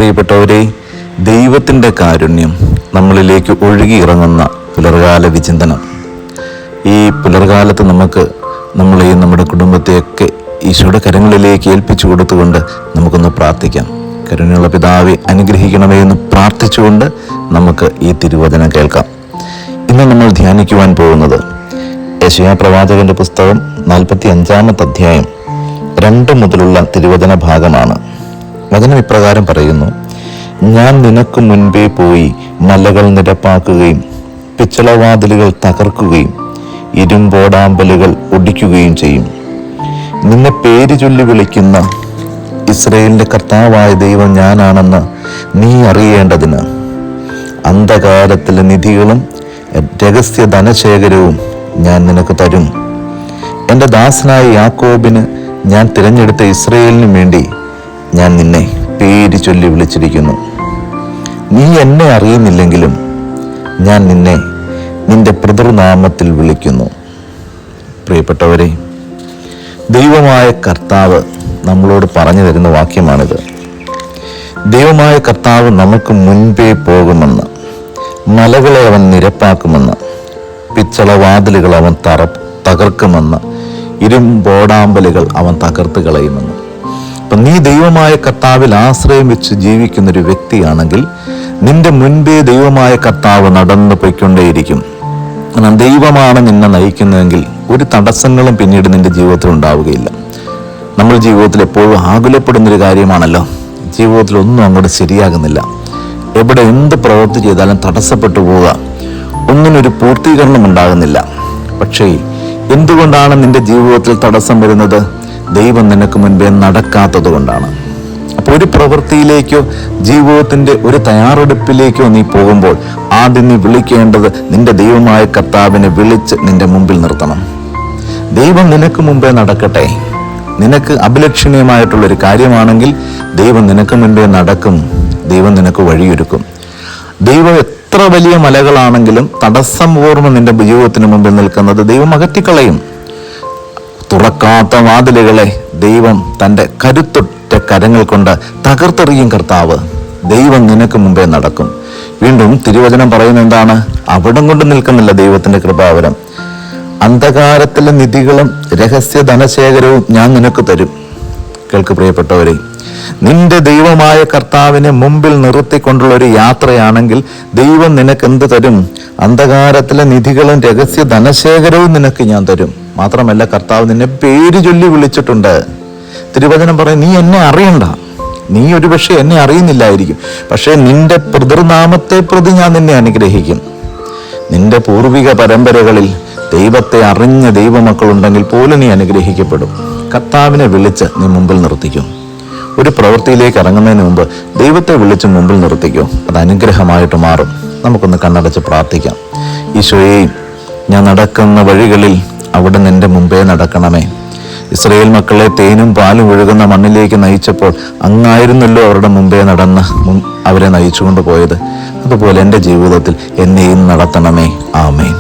പ്രിയപ്പെട്ടവരെ, ദൈവത്തിൻ്റെ കാരുണ്യം നമ്മളിലേക്ക് ഒഴുകിയിറങ്ങുന്ന പുലർകാല വിചിന്തനം. ഈ പുലർകാലത്ത് നമ്മളെയും നമ്മുടെ കുടുംബത്തെയൊക്കെ ഈശോയുടെ കരങ്ങളിലേക്ക് ഏൽപ്പിച്ചു കൊടുത്തുകൊണ്ട് നമുക്കൊന്ന് പ്രാർത്ഥിക്കാം. കരുണയുള്ള പിതാവെ അനുഗ്രഹിക്കണമേ എന്ന് പ്രാർത്ഥിച്ചുകൊണ്ട് നമുക്ക് ഈ തിരുവചനം കേൾക്കാം. ഇന്ന് നമ്മൾ ധ്യാനിക്കുവാൻ പോകുന്നത് യെശയ്യാ പ്രവാചകന്റെ പുസ്തകം 45-ാമത്തെ അധ്യായം 2 മുതലുള്ള തിരുവചന ഭാഗമാണ്. വചനം ഇപ്രകാരം പറയുന്നു: ഞാൻ നിനക്ക് മുൻപേ പോയി മലകൾ നിരപ്പാക്കുകയും പിച്ചളവാതിലുകൾ തകർക്കുകയും ഇരുമ്പോടാമ്പലുകൾ ഒടിക്കുകയും ചെയ്യും. നിന്നെ പേര് ചൊല്ലി വിളിക്കുന്ന ഇസ്രായേലിന്റെ കർത്താവായ ദൈവം ഞാനാണെന്ന് നീ അറിയേണ്ടതിന് അന്ധകാരത്തിലെ നിധികളും രഹസ്യ ധനശേഖരവും ഞാൻ നിനക്ക് തരും. എൻ്റെ ദാസനായ യാക്കോബിന് ഞാൻ തിരഞ്ഞെടുത്ത ഇസ്രായേലിനു വേണ്ടി ഞാൻ നിന്നെ പേര് ചൊല്ലി വിളിച്ചിരിക്കുന്നു. നീ എന്നെ അറിയുന്നില്ലെങ്കിലും ഞാൻ നിന്നെ നിന്റെ പിതൃനാമത്തിൽ വിളിക്കുന്നു. പ്രിയപ്പെട്ടവരെ, ദൈവമായ കർത്താവ് നമ്മളോട് പറഞ്ഞു തരുന്ന വാക്യമാണിത്. ദൈവമായ കർത്താവ് നമുക്ക് മുൻപേ പോകുമെന്ന്, മലകളെ അവൻ നിരപ്പാക്കുമെന്ന്, പിച്ചളവാതിലുകൾ അവൻ തകർക്കുമെന്ന്, ഇരുമ്പോടാമ്പലുകൾ അവൻ തകർത്ത് കളയുമെന്ന്. അപ്പം നീ ദൈവമായ കർത്താവിൽ ആശ്രയം വെച്ച് ജീവിക്കുന്നൊരു വ്യക്തിയാണെങ്കിൽ നിന്റെ മുൻപേ ദൈവമായ കർത്താവ് നടന്നു പോയിക്കൊണ്ടേയിരിക്കും. കാരണം ദൈവമാണ് നിന്നെ നയിക്കുന്നതെങ്കിൽ ഒരു തടസ്സങ്ങളും പിന്നീട് നിന്റെ ജീവിതത്തിൽ ഉണ്ടാവുകയില്ല. നമ്മൾ ജീവിതത്തിൽ എപ്പോഴും ആകുലപ്പെടുന്നൊരു കാര്യമാണല്ലോ, ജീവിതത്തിൽ ഒന്നും അങ്ങോട്ട് ശരിയാകുന്നില്ല, എവിടെ എന്ത് പ്രവൃത്തി ചെയ്താലും തടസ്സപ്പെട്ടു പോവുക, ഒന്നിനൊരു പൂർത്തീകരണം ഉണ്ടാകുന്നില്ല. പക്ഷേ എന്തുകൊണ്ടാണ് നിന്റെ ജീവിതത്തിൽ തടസ്സം വരുന്നത്? ദൈവം നിനക്ക് മുൻപേ നടക്കാത്തത് കൊണ്ടാണ്. അപ്പോൾ ഒരു പ്രവൃത്തിയിലേക്കോ ജീവിതത്തിൻ്റെ ഒരു തയ്യാറെടുപ്പിലേക്കോ നീ പോകുമ്പോൾ ആദ്യം നീ വിളിക്കേണ്ടത് നിന്റെ ദൈവമായ കർത്താവിനെ വിളിച്ച് നിന്റെ മുമ്പിൽ നിർത്തണം. ദൈവം നിനക്ക് മുമ്പേ നടക്കട്ടെ. നിനക്ക് അഭിലഷണീയമായിട്ടുള്ളൊരു കാര്യമാണെങ്കിൽ ദൈവം നിനക്ക് മുൻപേ നടക്കും, ദൈവം നിനക്ക് വഴിയൊരുക്കും. ദൈവം എത്ര വലിയ മലകളാണെങ്കിലും തടസ്സം പൂർവ്വം നിന്റെ ജീവിതത്തിന് മുമ്പിൽ നിൽക്കുന്നത് ദൈവം അകറ്റിക്കളയും. തുറക്കാത്ത വാതിലുകളെ ദൈവം തൻ്റെ കരുത്തൊറ്റ കരങ്ങൾ കൊണ്ട് തകർത്തെറിയും കർത്താവ്. ദൈവം നിനക്ക് മുമ്പേ നടക്കും. വീണ്ടും തിരുവചനം പറയുന്നത് എന്താണ്? അവിടം കൊണ്ട് നിൽക്കുന്നില്ല ദൈവത്തിൻ്റെ കൃപാവരം. അന്ധകാരത്തിലെ നിധികളും രഹസ്യ ധനശേഖരവും ഞാൻ നിനക്ക് തരും. കേൾക്ക് പ്രിയപ്പെട്ടവരെ, നിന്റെ ദൈവമായ കർത്താവിനെ മുമ്പിൽ നിർത്തിക്കൊണ്ടുള്ള ഒരു യാത്രയാണെങ്കിൽ ദൈവം നിനക്ക് എന്ത് തരും? അന്ധകാരത്തിലെ നിധികളും രഹസ്യ ധനശേഖരവും നിനക്ക് ഞാൻ തരും. മാത്രമല്ല, കർത്താവ് നിന്നെ പേര് ചൊല്ലി വിളിച്ചിട്ടുണ്ട്. തിരുവചനം പറയും, നീ എന്നെ അറിയണ്ട, നീ ഒരുപക്ഷെ എന്നെ അറിയുന്നില്ലായിരിക്കും, പക്ഷേ നിന്റെ പിതൃനാമത്തെ പ്രതി ഞാൻ നിന്നെ അനുഗ്രഹിക്കും. നിന്റെ പൂർവിക പരമ്പരകളിൽ ദൈവത്തെ അറിഞ്ഞ ദൈവമക്കളുണ്ടെങ്കിൽ പോലും നീ അനുഗ്രഹിക്കപ്പെടും. കർത്താവിനെ വിളിച്ച് നീ മുമ്പിൽ നിർത്തിക്കും. ഒരു പ്രവൃത്തിയിലേക്ക് ഇറങ്ങുന്നതിന് മുമ്പ് ദൈവത്തെ വിളിച്ച് മുമ്പിൽ നിർത്തിക്കോ, അത് അനുഗ്രഹമായിട്ട് മാറും. നമുക്കൊന്ന് കണ്ണടച്ച് പ്രാർത്ഥിക്കാം. ഈശോയെ, ഞാൻ നടക്കുന്ന വഴികളിൽ അവിടെ നിന്റെ മുമ്പേ നടക്കണമേ. ഇസ്രായേൽ മക്കളെ തേനും പാലും ഒഴുകുന്ന മണ്ണിലേക്ക് നയിച്ചപ്പോൾ അങ്ങായിരുന്നല്ലോ അവരുടെ മുമ്പേ നടന്ന് അവരെ നയിച്ചുകൊണ്ട് പോയത്. അതുപോലെ എൻ്റെ ജീവിതത്തിൽ എന്നെയും നടത്തണമേ. ആമേൻ.